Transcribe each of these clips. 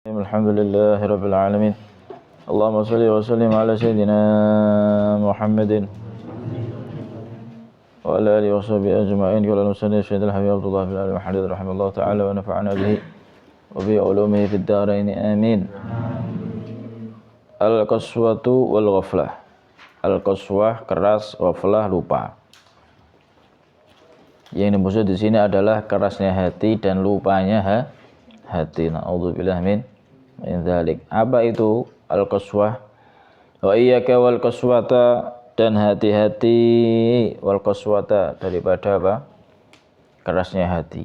Alhamdulillahi Rabbil Alamin. Allahumma salli wa sallim ala Sayyidina Muhammadin wa ala alihi wa sahbihi ajma'in. Qala al-musannif Sayyidul Habib Abdullah bin Ali Muhammad rahimahullah ta'ala wa nafa'ana bihi wa bi ulumihi fid dharain amin. Al-qaswatu wal ghaflah. Al-qaswah keras, ghaflah lupa. Yang dimaksud di sini adalah kerasnya hati dan lupanya hati. Na'udzubillah min dzalik. Apa itu al-qaswah? Wa iyyaka wal qaswata, dan hati-hati wal qaswata daripada apa? Kerasnya hati.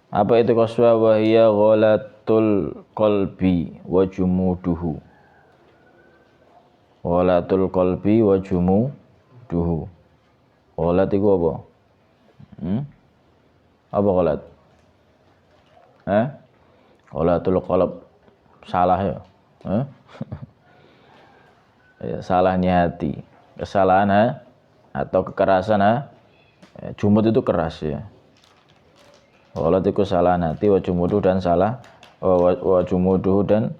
Apa itu qaswah? Wa hiya ghalatul qalbi wa jumuduhu. Ghalatul qalbi wa jumuduhu. Ghalat itu apa? Apa ghalat? Ghalatul qalb, salah ya. Ya, salahnya hati, kesalahan atau kekerasan. Jumud itu keras ya. Ghalat itu kesalahan hati, wa jumuduh dan salah, wa jumuduh dan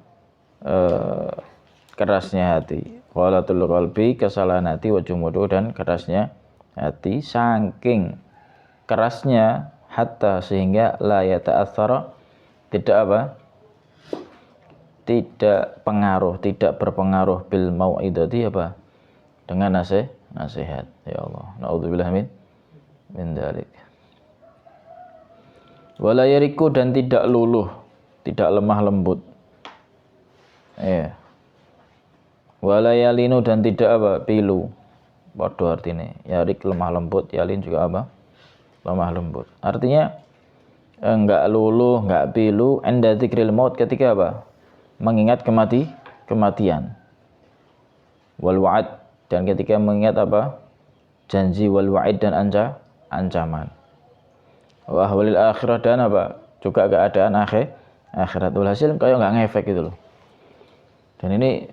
kerasnya hati. Ghalatul qalbi, kesalahan hati, wa jumuduh dan kerasnya hati, saking kerasnya hatta sehingga la yata'atsara, tidak berpengaruh bil mau'idati apa? Dengan nasihat. Ya Allah, naudzubillah min dzalik. Wala yariku, dan tidak luluh, tidak lemah lembut. Wala yalinu, dan tidak pilu. Padha artine. Yarik lemah lembut, yalin juga lemah lembut. Artinya enggak luluh, enggak pilu inda dzikril maut, ketika mengingat kematian. Wal wa'id, dan ketika mengingat janji, wal wa'id, dan ancaman. Wa ahwalil akhirah, dan juga keadaan akhirat. Hasil kayak enggak ngefek gitu loh. Dan ini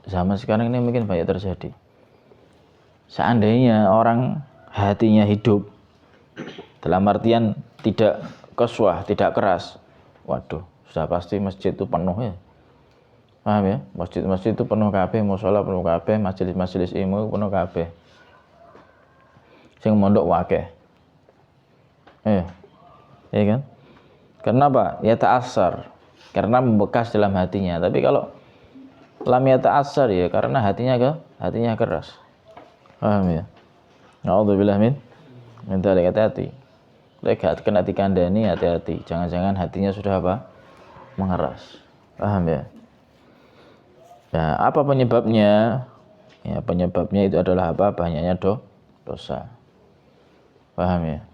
zaman sekarang ini mungkin banyak terjadi. Seandainya orang hatinya hidup, dalam artian tidak qaswah, tidak keras, waduh, sudah pasti masjid itu penuh ya. Paham ya? Masjid itu penuh kabeh, mushola penuh kabeh, majelis-majelis ilmu penuh kabeh. Sing mondok akeh. Ya kan? Kenapa? Ya ta'assar, karena membekas dalam hatinya. Tapi kalau lam ya ta'assar, ya karena hatinya keras. Paham ya? Na'udzubillah min dzalik. Hati-hati. Lek kena dikandani, hati-hati. Jangan-jangan hatinya sudah mengeras. Paham ya? Nah, apa penyebabnya? Ya, penyebabnya itu adalah banyaknya dosa. Paham ya?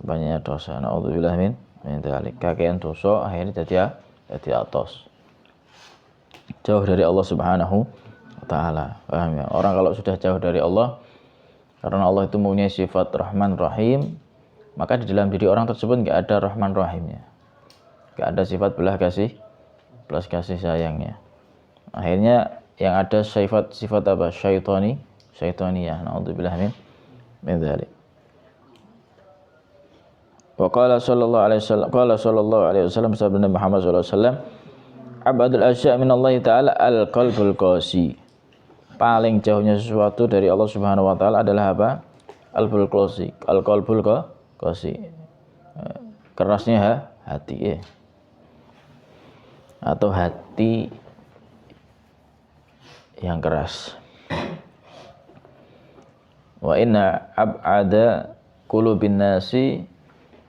Banyaknya dosa. Na'udzubillah min dzalik. Kakean dosa akhirnya jadi atos. Jauh dari Allah Subhanahu wa ta'ala. Paham ya? Orang kalau sudah jauh dari Allah, karena Allah itu mempunyai sifat Rahman Rahim, maka di dalam diri orang tersebut enggak ada Rahman Rahimnya. Enggak ada sifat belas kasih sayangnya. Akhirnya yang ada sifat syaitaniyah. Na'udzubillah min dzalik. Wa qala sallallahu alaihi wasallam sabda Muhammad sallallahu alaihi wasallam, abadul asya' min Allah taala al-qalbul qasi. Paling jauhnya sesuatu dari Allah Subhanahu wa taala adalah Al-qalbul qasi. Al-qalbul qasi. Kerasnya hati atau hati yang keras. Wa inna ab'ada qulubin nasi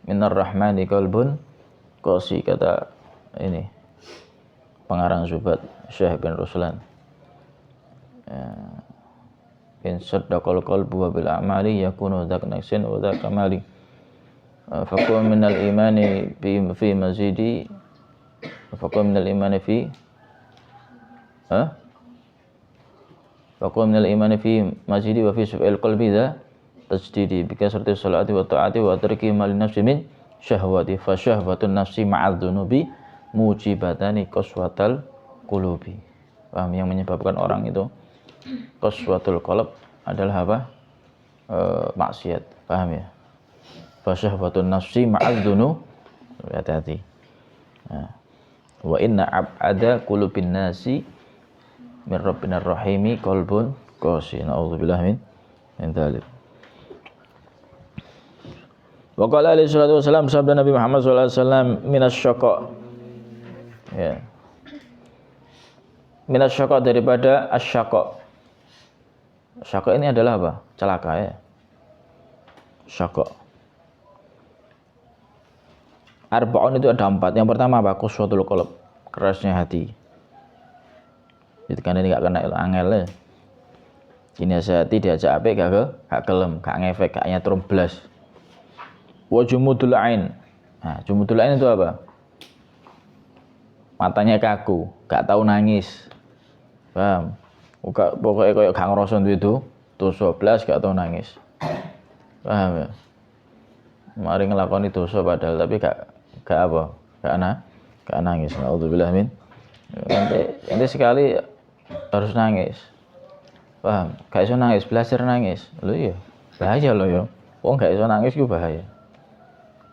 minar rahmani qalbun qasi, kata ini pengarang Zubat Syekh bin Ruslan. In saddaqal qalbu wa bil a'mali yakunu dzak naqsin wa dzak kamali. Faqum minal imani fi mazidi, faqum minal imani fi faqum minal imani fi mazidi wa fi suf'il qalbi dza tajdidi bi kasrati salati wa ta'ati wa tarki mal nafsi min syahwati fa syahwatun nafsi ma'adz dzunubi mujibatani qaswatal qulubi. Paham? Yang menyebabkan orang itu qaswatul qalb adalah maksiat. Paham ya? Fa syahwatun nafsi ma'adz dzunub, hati-hati. Nah, Wa inna ab'ada qulubin nasi min rabbinar rahimi qalbun qasi. Na'udzubillah min dzalik. Wa qala alaihi salatu wasallam, sabda Nabi Muhammad sallallahu alaihi wasallam, minasyaqa. Ya. Minasyaqa, daripada asyaqa. Syaqa ini adalah apa? Celaka ya. Syaqa. Arba'un itu ada 4. Yang pertama apa? Quswatul qalb, kerasnya hati. Itu kan ini gak kena angel ya. Kini hati diajak apik gak gelem, gak ngefek, gak nyetrum blas. Wa jumudul ain. Nah, jumudul ain itu apa? Matanya kaku, gak tahu nangis. Paham? Pokoknya kayak gak ngerasa itu, dosa blas gak tahu nangis. Paham ya? Mari ngelakoni dosa padahal tapi gak apa? Gak nangis. Na'udzubillah min. Nanti sekali harus nangis. Paham? Gak iso nangis, belajar nangis. Lho iya, bahaya loh ya. Wong gak iso nangis ku bahaya.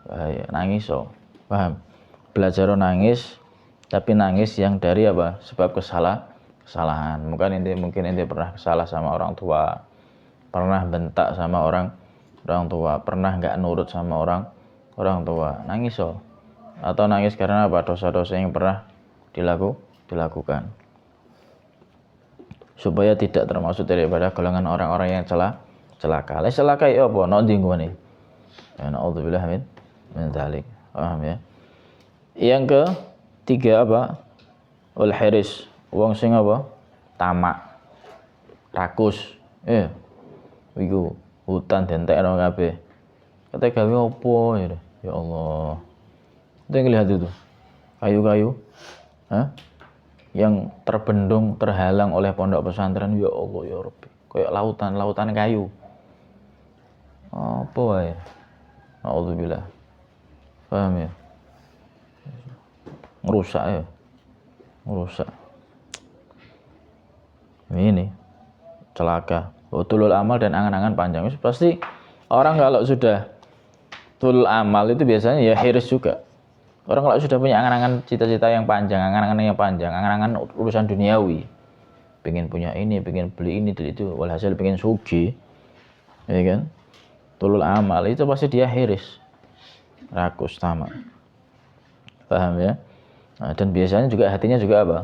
Bahaya, nangis so. Paham? Belajar nangis, tapi nangis yang dari apa? Sebab kesalahan. Mungkin ente pernah salah sama orang tua, pernah bentak sama orang tua, pernah nggak nurut sama orang tua, nangis so. Atau nangis karena apa? Dosa-dosa yang pernah dilakukan. Supaya tidak termasuk daripada golongan orang-orang yang celaka. Lah celaka ya apa? Nondi ngene. Ya naudzubillah min dzalik. Paham ya? Yang ketiga apa? Ul hiris, wong sing apa? Tamak, rakus. Iku hutan dentekno kabeh. Kata gawe opo ya? Ya Allah. Kita lihat itu. Kayu-kayu. Yang terbendung, terhalang oleh pondok pesantren, ya Allah ya Rabbi. Kayak lautan kayu. Apa wae? Nauzubillah. Paham ya? Ngerusak ya. Ngerusak. Ini celaka. Tulul amal dan angan-angan panjang. Pasti orang kalau sudah tulul amal itu biasanya ya hiris juga. Orang kalau sudah punya angan-angan cita-cita yang panjang, angan-angan urusan duniawi, pengen punya ini, pengen beli ini, itu, walhasil pengen sugih, ya kan? Tulul amal itu pasti dia hiris, rakus, tamak. Paham ya? Nah, dan biasanya juga hatinya juga apa?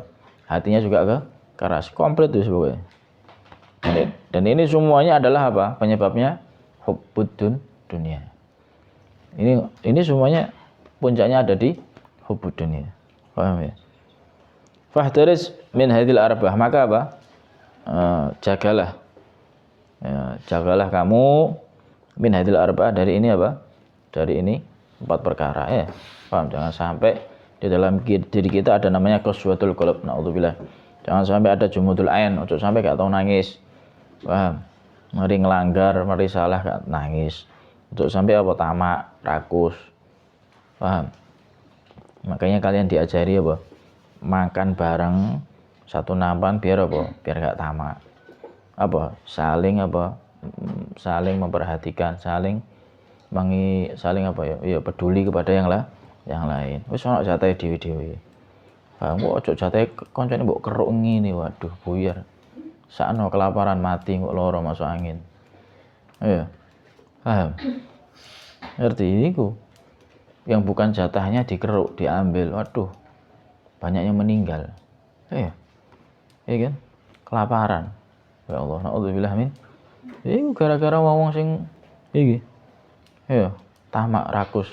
Hatinya juga keras, komplit itu sebagai. Dan ini semuanya adalah apa? Penyebabnya hubbud dunia. Ini semuanya puncaknya ada di hubbud dunia. Paham ya? Fahtaris min hadhil arba'ah, maka apa? Jagalah. Ya, jagalah kamu min hadhil arba'ah, dari ini apa? Dari ini 4 perkara ya. Paham? Jangan sampai di dalam diri kita ada namanya qaswatul qalb. Naudzubillah. Jangan sampai ada jumudul ain, ojo sampai gak tahu nangis. Paham? Mari ngelanggar, mari salah gak nangis. Ojo sampai apa? Tamak, rakus. Paham? Makanya kalian diajari apa? Makan bareng satu nampan biar apa? Biar gak tamak. Apa? Saling memperhatikan, saling apa ya? Ya peduli kepada yang lain. Wis ono jatahe dhewe-dhewe. Paham? Kok ojo jatahe koncone mbok keruk ngene, waduh buyar. Sakno kelaparan mati kok loro masuk angin. Iya. Paham? Ngerti iku? Yang bukan jatahnya dikeruk, diambil. Waduh, banyak yang meninggal. Iya kan? Kelaparan. Ya Allah, naudzubillah min. Iku gara-gara wong sing iki. Iya, tamak, rakus.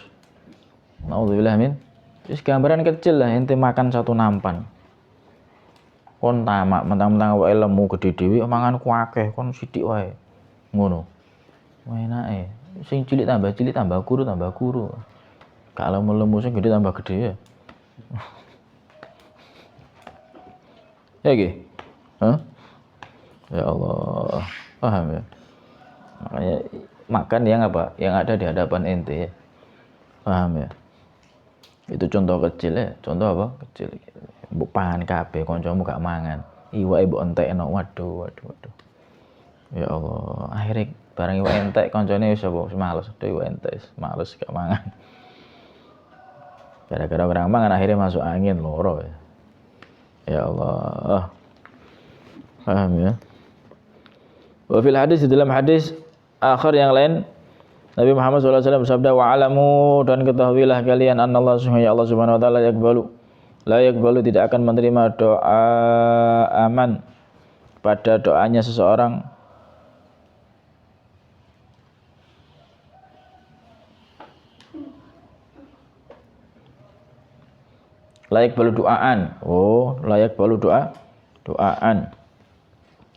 Naudzubillah min. Wis gambaran kecil lah, ente makan satu nampan. Kon tamak, mentang-mentang wae lemu gede dhewe mangan ku akeh, kon sithik wae. Ngono. Enake. Sing cilik tambah guru. Kalau lemu sing gede tambah gede ya. Ya gitu. Ya Allah. Paham ya? Makanya makan yang apa? Yang ada di hadapan ente ya. Paham ya? Itu contoh kecil ya. Contoh apa? Kecil. Mbok pangan kabeh kancamu gak mangan. Iwake mbok entekno. Waduh. Ya Allah. Akhirnya barang iwak entek kancane wis apa? Males. Iwak entek males gak mangan. Gara-gara orang mangan akhirnya masuk angin loro ya. Ya Allah. Paham ya? Wa fil hadis, di dalam hadis akhir yang lain Nabi Muhammad SAW bersabda, wa'alamu, dan ketahuilah kalian annallahu subhanahu wa ta'ala la yakbalu, tidak akan menerima doa aman pada doanya seseorang layak balu doaan. Oh, layak balu doaan.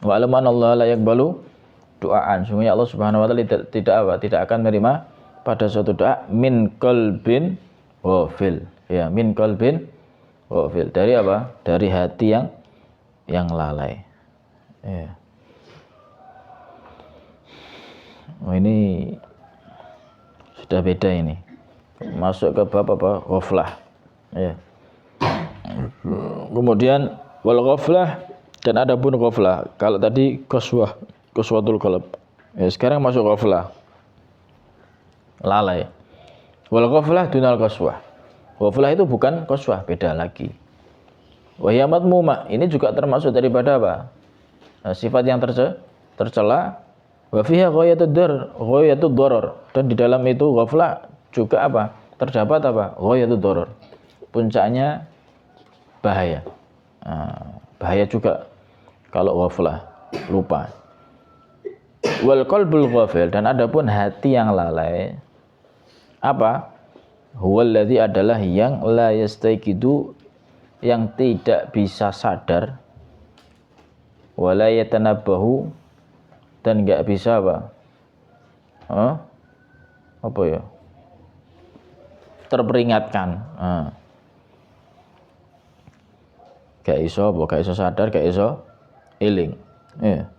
Wa'alamu anallahu layak balu doaan. Sungguhnya Allah Subhanahu wa taala tidak akan menerima pada suatu doa min qalbin ghafil. Ya, min qalbin ghafil. Dari apa? Dari hati yang lalai. Ya. Oh, ini sudah beda ini. Masuk ke bab apa? Ghaflah. Ya. Kemudian wal ghaflah, dan ada pun ghaflah. Kalau tadi qaswatul qalb. Ya, sekarang masuk ghaflah. Lalai. Wal ghaflah dunal qaswah. Ghaflah itu bukan qaswah, beda lagi. Wa hiya madmumah, ini juga termasuk daripada apa? Sifat yang tercela. Wa fiha ghayatud darar, dan di dalam itu ghaflah juga apa? Terdapat apa? Ghayatud darar. Puncaknya bahaya. Bahaya juga kalau ghaflah, lupa. Wal qalbul ghafil, dan adapun hati yang lalai apa? Huwallazi, adalah yang la yastaiqidu, yang tidak bisa sadar, wala yatanabbahu, dan enggak bisa apa? Apa ya? Terperingatkan. Gak iso sadar, gak iso iling. Ya.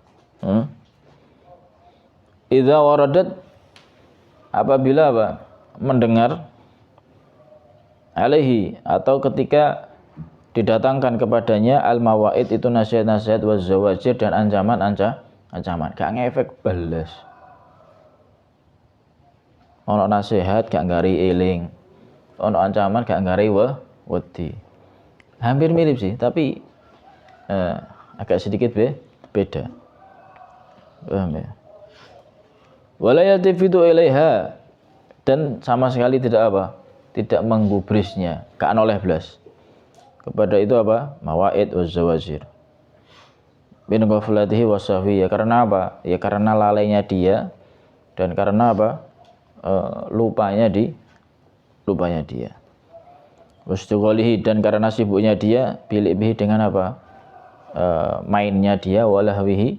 Idza waradat, apabila apa? Mendengar alaihi, atau ketika didatangkan kepadanya al-mawaid, itu nasihat-nasihat, wa zawajir, dan ancaman. Gak ngefek balas. Ono nasihat gak ngari eling, ono ancaman gak ngari wedi. Hampir mirip sih, tapi agak sedikit beda. Paham ya? Wala yaltafitu ilaiha, dan sama sekali tidak apa? Tidak menggubrisnya, gak noleh blas kepada itu apa? Mawaid wa zawajir. Bin ghaflatihi wa sahwiyah, karena apa? Ya karena lalainya dia, dan karena apa? Lupanya dia. Wastughalihi, dan karena sibuknya dia, bilibhi, dengan apa? Mainnya dia, walahwihi,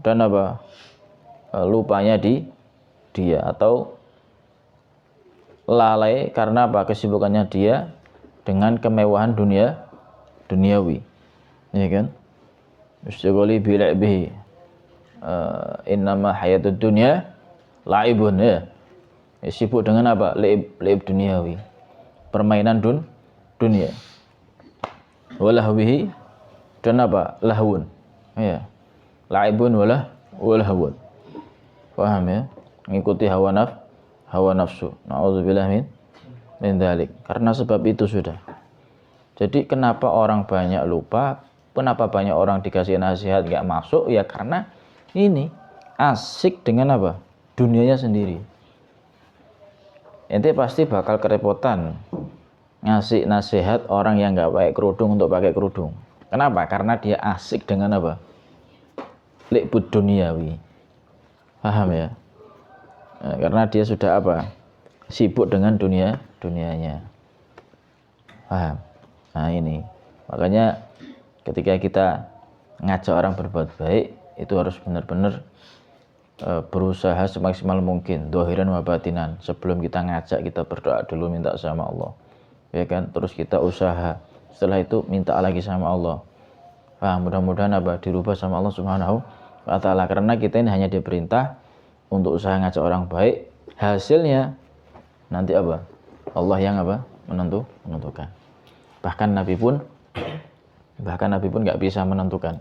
dan apa? Lupanya dia, atau lalai karena apa? Kesibukannya dia dengan kemewahan duniawi. Ya kan? Wastughali bilibhi, innama hayatud dunya laibun, ya. Sibuk dengan apa? Laib duniawi, permainan dunia. Walahwihi, dan apa? Lahwun. Ya. Laibun walahwun. Paham ya? Mengikuti hawa nafsu. Nauzubillah min dzalik. Karena sebab itu sudah. Jadi kenapa orang banyak lupa? Kenapa banyak orang dikasih nasihat enggak masuk? Ya karena ini asik dengan apa? Dunianya sendiri. Ente pasti bakal kerepotan ngasih nasihat orang yang enggak pakai kerudung untuk pakai kerudung. Kenapa? Karena dia asik dengan apa? Liqbud duniawi. Paham ya? Karena dia sudah apa? Sibuk dengan dunianya. Paham? Nah ini. Makanya ketika kita ngajak orang berbuat baik, itu harus benar-benar berusaha semaksimal mungkin, dohiran wa batinan. Sebelum kita ngajak, kita berdoa dulu, minta sama Allah. Ya kan? Terus kita usaha. Setelah itu minta lagi sama Allah. Mudah-mudahan apa? Dirubah sama Allah Subhanahu wa ta'ala. Karena kita ini hanya diperintah untuk usaha ngajak orang baik, hasilnya nanti apa? Allah yang apa? Menentukan. Bahkan Nabi pun nggak bisa menentukan.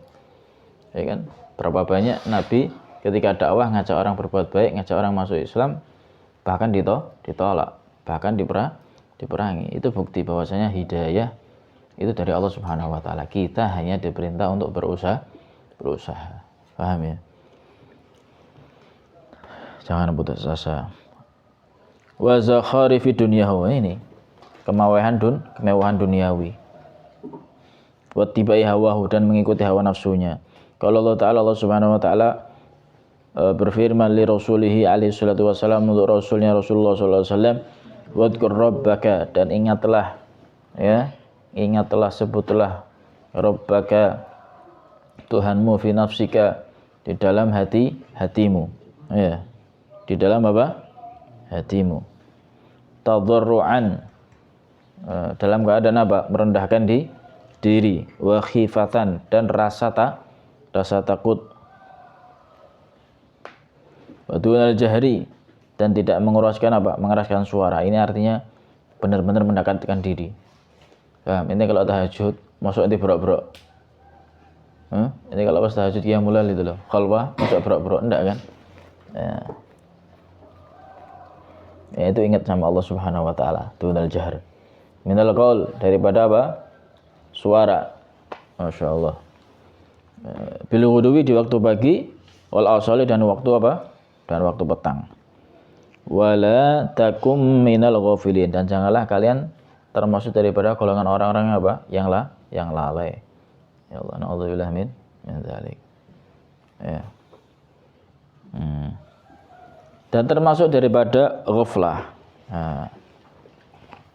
Ya kan? Berapa banyak Nabi ketika dakwah ngajak orang berbuat baik, ngajak orang masuk Islam, bahkan ditolak, bahkan diperangi. Itu bukti bahwasanya hidayah itu dari Allah Subhanahu wa taala. Kita hanya diperintah untuk berusaha. Paham ya? Jangan putus asa. Wa zakhari fi dunyahu, ini kemewahan duniawi. Wa tibai hawahu, dan mengikuti hawa nafsunya. Kalau Allah Subhanahu wa taala berfirman li rasulihi alaihi salatu wasallam, untuk rasulnya Rasulullah sallallahu alaihi wasallam, wadkur rabbaka, dan ingatlah sebutlah rabbaka, Tuhanmu, fi nafsika, di dalam hatimu, ya, di dalam apa? Hatimu. Tadarruan, dalam keadaan apa? Merendahkan diri. Wa khifatan, dan rasa takut. Wa dunal jahri, dan tidak mengeraskan suara. Ini artinya benar-benar mendekatkan diri. Ini kalau tahajud masuk nanti berok-berok. Ini kalau pas tahajud qiyamul lail itu loh, khalwah masuk berok-berok, enggak kan? Ya, itu ingat sama Allah Subhanahu wa taala. Dunal jahr minal qaul, daripada apa? Suara. Masya Allah. Bil ghudwi, di waktu pagi, wal asali, dan waktu apa? Dan waktu petang. Wala takum minal ghafilin, dan janganlah kalian termasuk daripada golongan orang-orang apa? Yang lalai. Ya Allah, na'udzubillah min dzalik. Ya. Dan termasuk daripada ghaflah.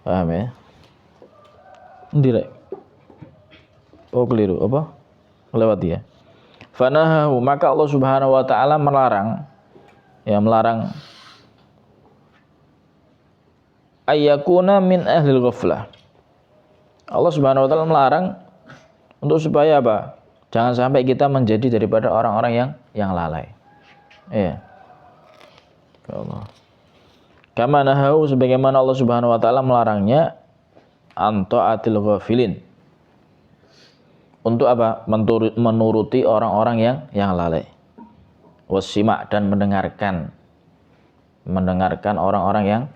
Paham ya? Direk. Oh, keliru apa? Melewati ya. Fanahahu, maka Allah Subhanahu wa taala melarang ayyakuna min ahlil ghaflah. Allah Subhanahu wa taala melarang untuk supaya apa? Jangan sampai kita menjadi daripada orang-orang yang lalai. Iya. Ya Allah. Kama nahahu, sebagaimana Allah Subhanahu wa taala melarangnya an ta'atil ghafilin. Untuk apa? Menuruti orang-orang yang lalai. Wasima, dan mendengarkan orang-orang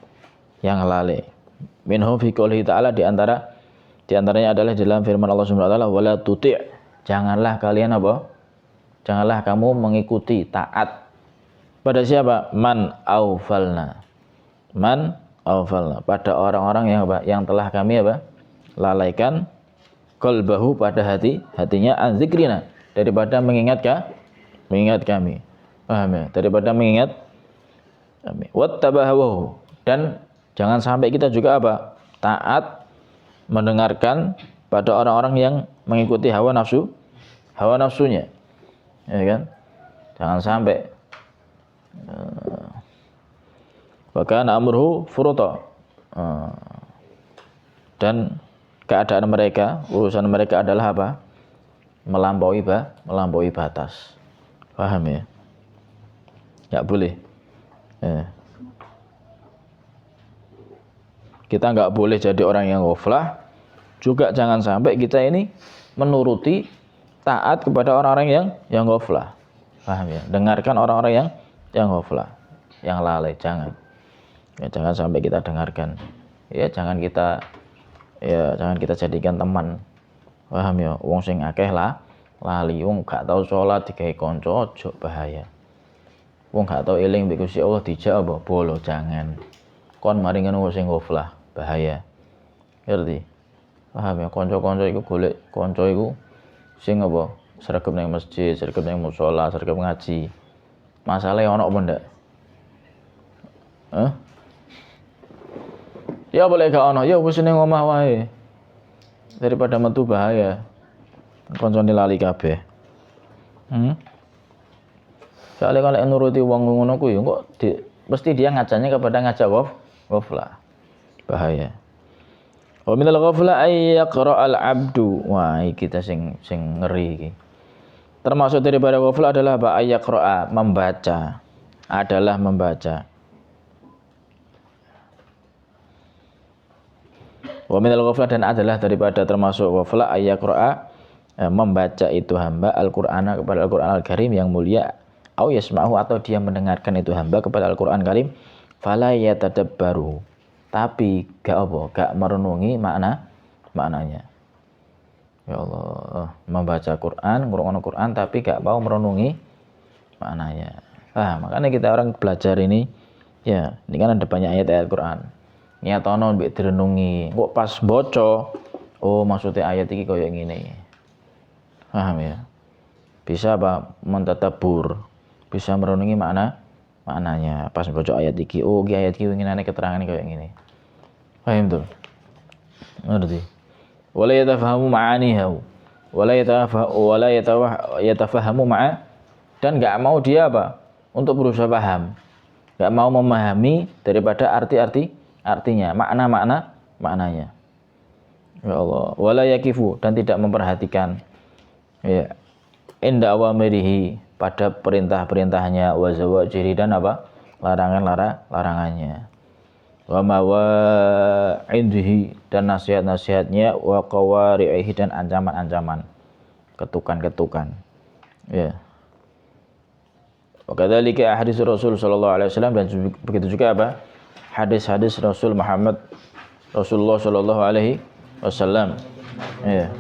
yang lalai. Minhum fi qoulihi ta'ala, di antaranya adalah dalam firman Allah Subhanahu wa taala, wala tuti', janganlah kalian apa? Janganlah kamu mengikuti, taat pada siapa? Man aufalna, pada orang-orang yang apa? Yang telah kami apa? Lalaikan qalbahu, pada hatinya, an zikrina, daripada mengingat kami. Paham ya? Daripada mengingat kami. Wattabahawahu, dan jangan sampai kita juga apa? Taat mendengarkan pada orang-orang yang mengikuti hawa nafsunya. Ya kan? Jangan sampai. Bahkan amruhu furuta, dan keadaan mereka, urusan mereka adalah apa? Melampaui batas. Paham ya? Enggak boleh. Kita enggak boleh jadi orang yang ghaflah. Juga jangan sampai kita ini menuruti, taat kepada orang-orang yang ghaflah. Paham ya? Dengarkan orang-orang yang ghaflah, yang lalai, jangan. Ya, jangan sampai kita dengarkan. Ya, jangan kita jadikan teman. Paham ya? Wong sing akeh lali, wong gak tau salat digawe kanca, ojo, bahaya. Wong gak tau eling mbek Gusti Allah dijak apa bolo, jangan. Kon mari ngono sing ghaflah, bahaya. Ngerti? Paham ya? Kanca-kanca iku golek kanca iku sing apa? Sregep nang masjid, sregep nang musala, sregep ngaji. Masalahe ana apa ndak? Ya boleh gak ono, ya wis ning omah wae. Daripada metu bahaya. Kancane lali kabeh. Soale kalau nuruti wong ngono ku ya kok mesti dia ngajane kepada ngajak ghaflah. Bahaya. Wa minal ghaflah ay yaqra'al 'abdu. Wah, iki kita sing ngeri iki. Termasuk daripada ghaflah adalah apa? Ay yaqra'a, membaca. Adalah membaca. Wa minal ghaflah, dan adalah daripada termasuk ghaflah ay yaqra'a, membaca itu hamba Al-Qur'ana, kepada Al-Qur'an Al-Karim yang mulia, au yasma'u, atau dia mendengarkan itu hamba kepada Al-Qur'an Karim, fala yatadabbaru, tapi gak merenungi maknanya. Ya Allah, membaca Quran, ngurung Quran tapi gak mau merenungi maknanya. Makanya kita orang belajar ini, ya, ini kan ada banyak ayat Quran. Nyatono mbek direnungi. Kok pas baca, oh maksudnya ayat iki koyo ngene. Paham ya? Bisa apa? Mentadabbur, bisa merenungi maknanya. Pas baca ayat iki, oh iki ayat iki winginane keterangan koyo ngene. Paham tuh? Ngerti? Wala yatafahamu ma'aniha. Wala yatafahamu ma'a, dan enggak mau dia apa? Untuk berusaha paham. Enggak mau memahami daripada artinya, maknanya. Ya Allah, wala yakifu, dan tidak memperhatikan, ya, inda awamirihi, pada perintah-perintahnya, wa zawajiri, dan apa? Larangannya. Wa mawa'idhi, dan nasihat-nasihatnya, wa qawari'ihi, dan ancaman-ancaman, ketukan-ketukan. Ya. Wa kadzalika hadis Rasul sallallahu alaihi wasallam, dan begitu juga apa? Hadis-hadis Rasulullah sallallahu alaihi wasallam. Ya.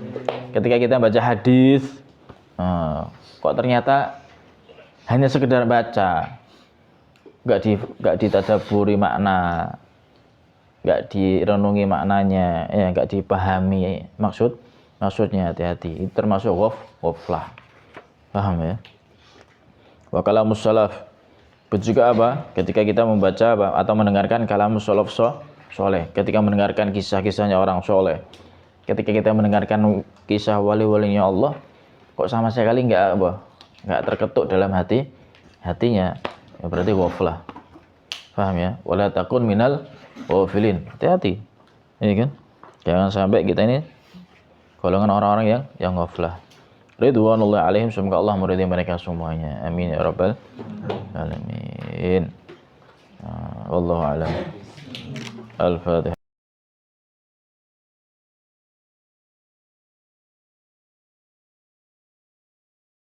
Ketika kita baca hadis, kok ternyata hanya sekedar baca, enggak ditadabburi makna, enggak direnungi maknanya, ya, enggak dipahami maksudnya, hati-hati. Itu termasuk ghaflah. Paham ya? Wa kalamus salaf, juga apa? Ketika kita membaca atau mendengarkan kalamus salaf soleh, ketika mendengarkan kisah-kisahnya orang soleh, ketika kita mendengarkan kisah wali-walinya Allah, kok sama sekali enggak terketuk dalam hatinya, ya berarti ghaflah. Paham ya? Wala takun minal ghafilin. Hati-hati. Ini kan? Jangan sampai kita ini golongan orang-orang yang ghaflah. Ridwanullah alaihim, semoga Allah meridai mereka semuanya. Amin ya rabbal alamin. Wallahu a'lam. Al-Fatihah.